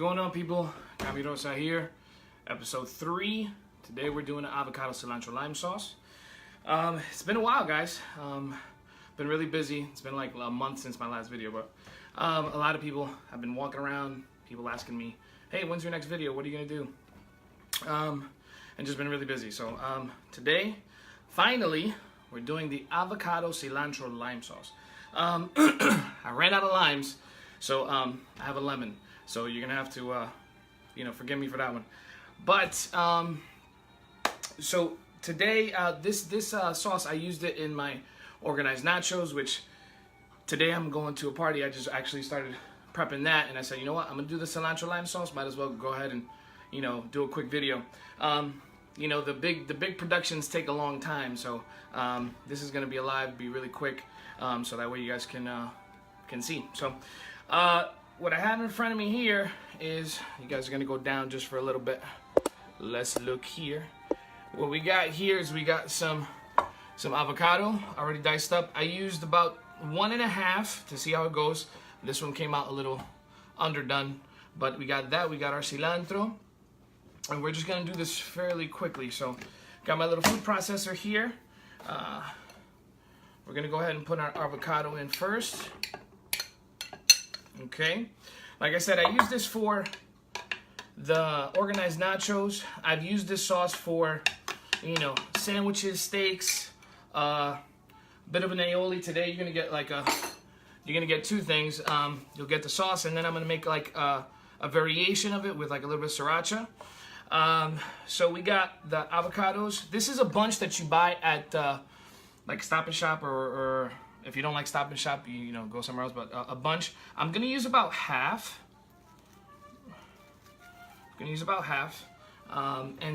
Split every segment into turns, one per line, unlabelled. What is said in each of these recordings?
going on, people? Gami Rosa here, episode 3. Today we're doing an avocado cilantro lime sauce. It's been a while, guys. Been really busy. It's been like a month since my last video, but a lot of people have been walking around, people asking me, hey, when's your next video? What are you gonna do? And just been really busy. So today, finally, we're doing the avocado cilantro lime sauce. I ran out of limes, so I have a lemon. So you're gonna have to, forgive me for that one. But so today, this sauce, I used it in my organized nachos, which today I'm going to a party. I just actually started prepping that, and I said, you know what, I'm gonna do the cilantro lime sauce. Might as well go ahead and, do a quick video. The big productions take a long time, so this is gonna be live, be really quick, so that way you guys can see. So what I have in front of me here is, you guys are gonna go down just for a little bit. Let's look here. What we got here is we got some avocado already diced up. I used about 1.5 to see how it goes. This one came out a little underdone, but we got that. We got our cilantro, and we're just gonna do this fairly quickly. So got my little food processor here. We're gonna go ahead and put our avocado in first. Okay, like I said, I use this for the organized nachos. I've used this sauce for, sandwiches, steaks, bit of an aioli. Today you're gonna get two things. You'll get the sauce, and then I'm gonna make like a variation of it with like a little bit of sriracha. So we got the avocados. This is a bunch that you buy at like Stop and Shop, or if you don't like Stop and Shop, you go somewhere else. But a bunch. I'm gonna use about half. And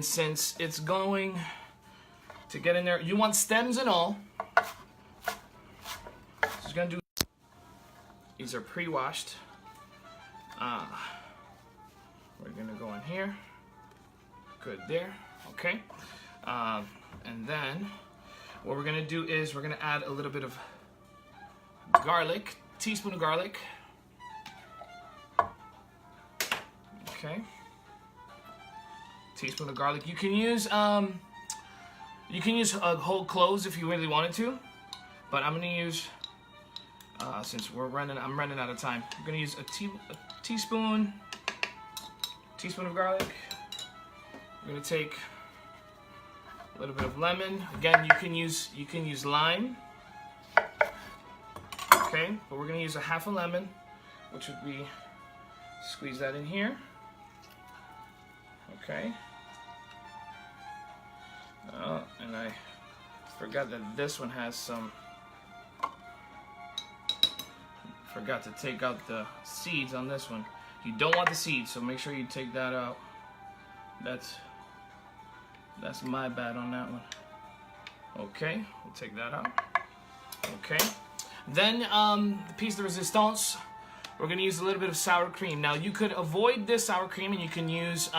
since it's going to get in there, you want stems and all. Just gonna do. These are pre-washed. We're gonna go in here. Good there. Okay. And then what we're gonna do is we're gonna add a little bit of garlic, teaspoon of garlic. Okay. Teaspoon of garlic. You can use whole cloves if you really wanted to, but I'm gonna use since I'm running out of time. I'm gonna use a teaspoon of garlic. I'm gonna take a little bit of lemon. Again, you can use lime. Okay, but we're gonna use a half a lemon, which would be, squeeze that in here. Okay. And I forgot that this one has some. Forgot to take out the seeds on this one. You don't want the seeds, so make sure you take that out. That's my bad on that one. Okay, we'll take that out. Okay. Then the piece de resistance, we're gonna use a little bit of sour cream. Now you could avoid this sour cream, and you can use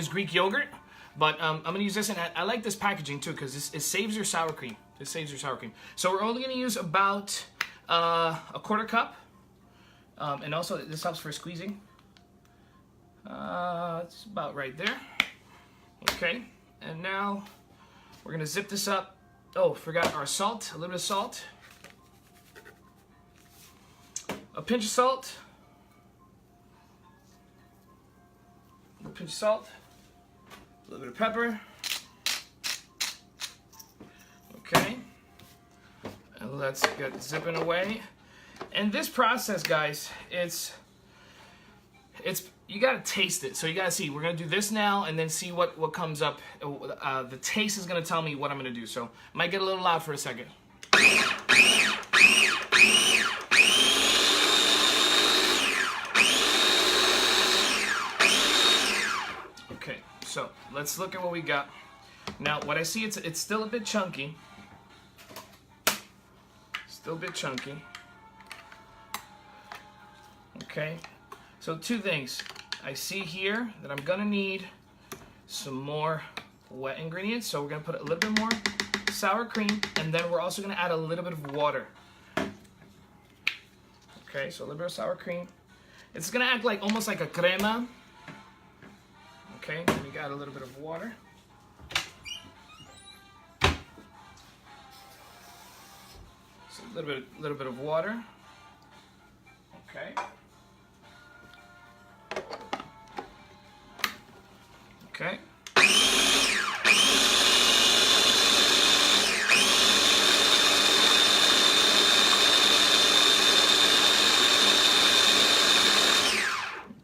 Greek yogurt, but I'm gonna use this, and I like this packaging too because it saves your sour cream. It saves your sour cream. So we're only gonna use about a 1/4 cup, and also this helps for squeezing. It's about right there. Okay, and now we're gonna zip this up. Oh, forgot our salt, a little bit of salt. A pinch of salt. A pinch of salt. A little bit of pepper. Okay. And let's get zipping away. And this process, guys, it's you gotta taste it. So you gotta see. We're gonna do this now, and then see what comes up. The taste is gonna tell me what I'm gonna do. So might get a little loud for a second. Okay, so let's look at what we got. Now, what I see, it's still a bit chunky. Still a bit chunky. Okay. So two things. I see here that I'm gonna need some more wet ingredients. So we're gonna put a little bit more sour cream, and then we're also gonna add a little bit of water. Okay, so a little bit of sour cream. It's gonna act like almost like a crema. Okay, and we got a little bit of water. So a little bit of water. Okay. Okay.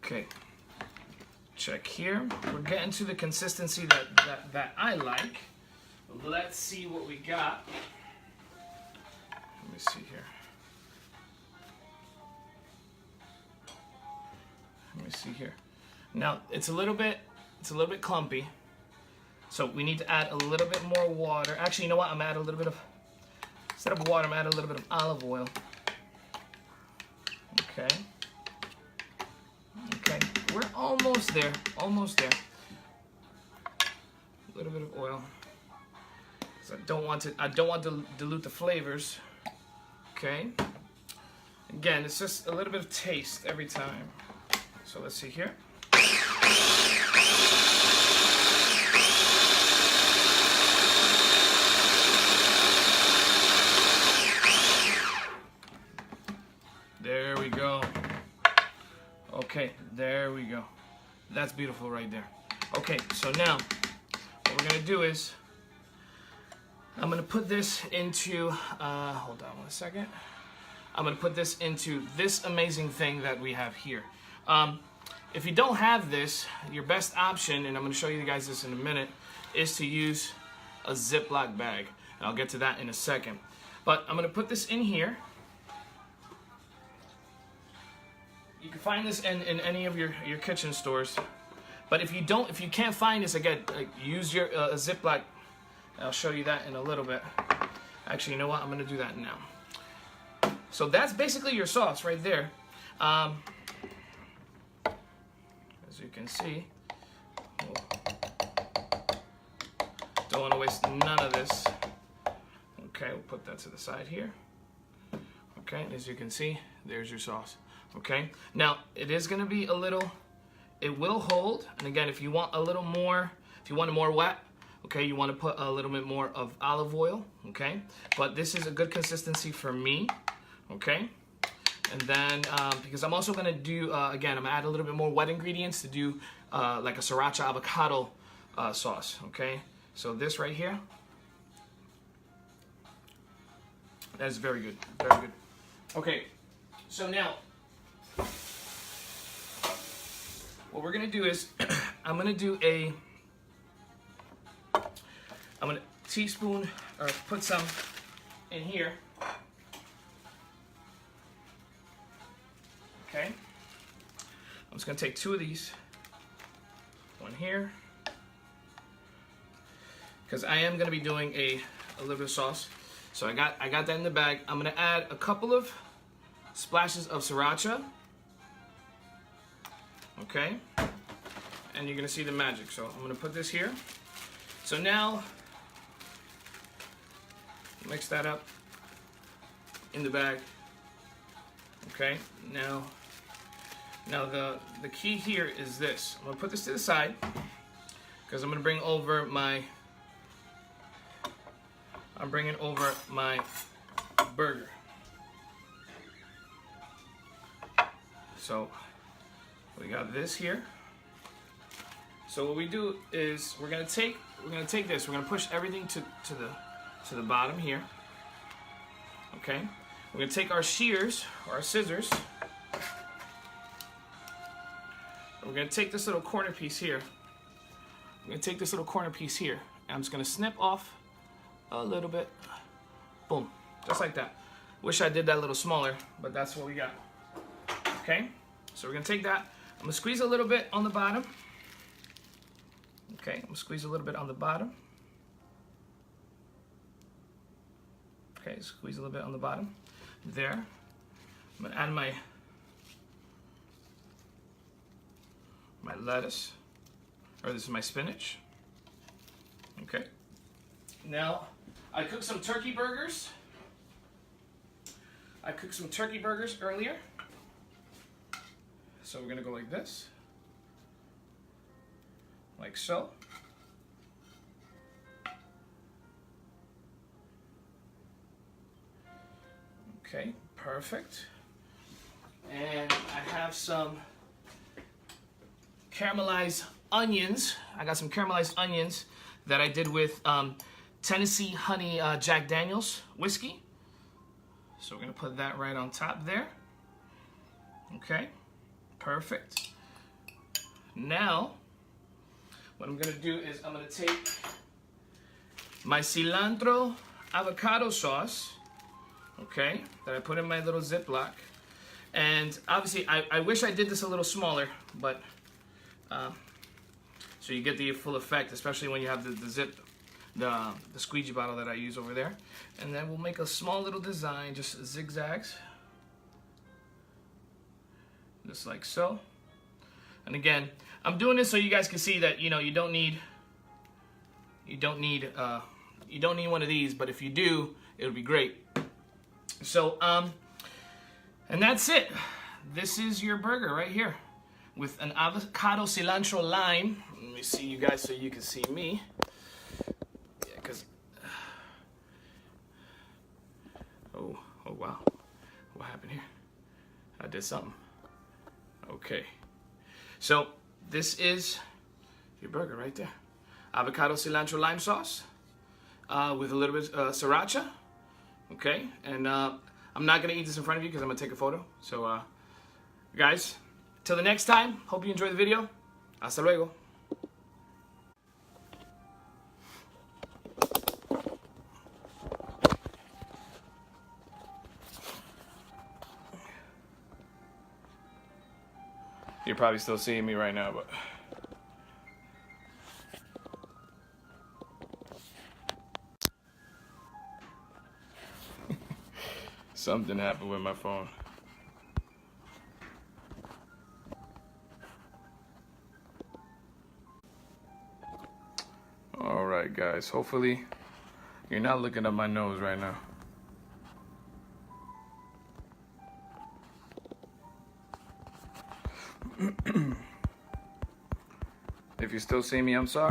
Okay. Check here. We're getting to the consistency that I like. Let's see what we got. Let me see here. Let me see here. Now it's a little bit clumpy. So we need to add a little bit more water. Actually, you know what? I'm gonna add a little bit of, instead of water, I'm gonna add a little bit of olive oil. Okay. Okay. We're almost there. Almost there. A little bit of oil. So I don't want to dilute the flavors. Okay. Again, it's just a little bit of taste every time. So let's see here. There we go. Okay, there we go. That's beautiful right there. Okay, so now what we're gonna do is I'm gonna put this into, hold on one second. I'm gonna put this into this amazing thing that we have here. If you don't have this, your best option, and I'm gonna show you guys this in a minute, is to use a Ziploc bag. And I'll get to that in a second. But I'm gonna put this in here. You can find this in any of your kitchen stores. But if you can't find this, again, use your Ziploc. I'll show you that in a little bit. Actually, you know what? I'm gonna do that now. So that's basically your sauce right there. As you can see, don't want to waste none of this. Okay, we'll put that to the side here. Okay, as you can see, there's your sauce. Okay, now it is going to be a little, it will hold. And again, if you want a little more, if you want it more wet, okay, you want to put a little bit more of olive oil. Okay, but this is a good consistency for me. Okay, and then because I'm also going to do, again, I'm going to add a little bit more wet ingredients to do like a sriracha avocado sauce. Okay, so this right here, that's very good, very good. Okay, so now what we're going to do is I'm going to teaspoon or put some in here. Okay, I'm just gonna take 2 of these, one here, because I am gonna be doing a little bit of sauce. So I got that in the bag. I'm gonna add a couple of splashes of sriracha. Okay, and you're gonna see the magic. So I'm gonna put this here. So now mix that up in the bag. Okay, now the key here is this. I'm gonna put this to the side because I'm bringing over my burger. So we got this here. So what we do is we're gonna take this. We're gonna push everything to the bottom here. Okay. We're gonna take our shears or our scissors. We're gonna take this little corner piece here. And I'm just gonna snip off a little bit. Boom, just like that. Wish I did that a little smaller, but that's what we got. Okay, so we're gonna take that. I'm gonna squeeze a little bit on the bottom. Okay, I'm gonna squeeze a little bit on the bottom. Okay, squeeze a little bit on the bottom. There. I'm gonna add my lettuce, or this is my spinach. Okay. Now, I cooked some turkey burgers. So we're gonna go like this, like so. Okay, perfect. And I have some caramelized onions. I got some caramelized onions that I did with Tennessee Honey Jack Daniels whiskey. So we're gonna put that right on top there. Okay, perfect. Now, what I'm gonna do is I'm gonna take my cilantro avocado sauce, okay, that I put in my little Ziploc. And obviously, I wish I did this a little smaller, but so you get the full effect, especially when you have the squeegee bottle that I use over there. And then we'll make a small little design, just zigzags, just like so. And again, I'm doing this so you guys can see that you don't need one of these, but if you do, it'll be great. So and that's it. This is your burger right here with an avocado cilantro lime. Let me see you guys so you can see me. Yeah, because oh wow, what happened here? I did something. Okay, so this is your burger right there. Avocado cilantro lime sauce with a little bit of sriracha. Okay, and I'm not gonna eat this in front of you because I'm gonna take a photo. So guys, till the next time, hope you enjoyed the video. Hasta luego. You're probably still seeing me right now, but something happened with my phone. All right, guys, hopefully you're not looking up my nose right now. If you still see me, I'm sorry.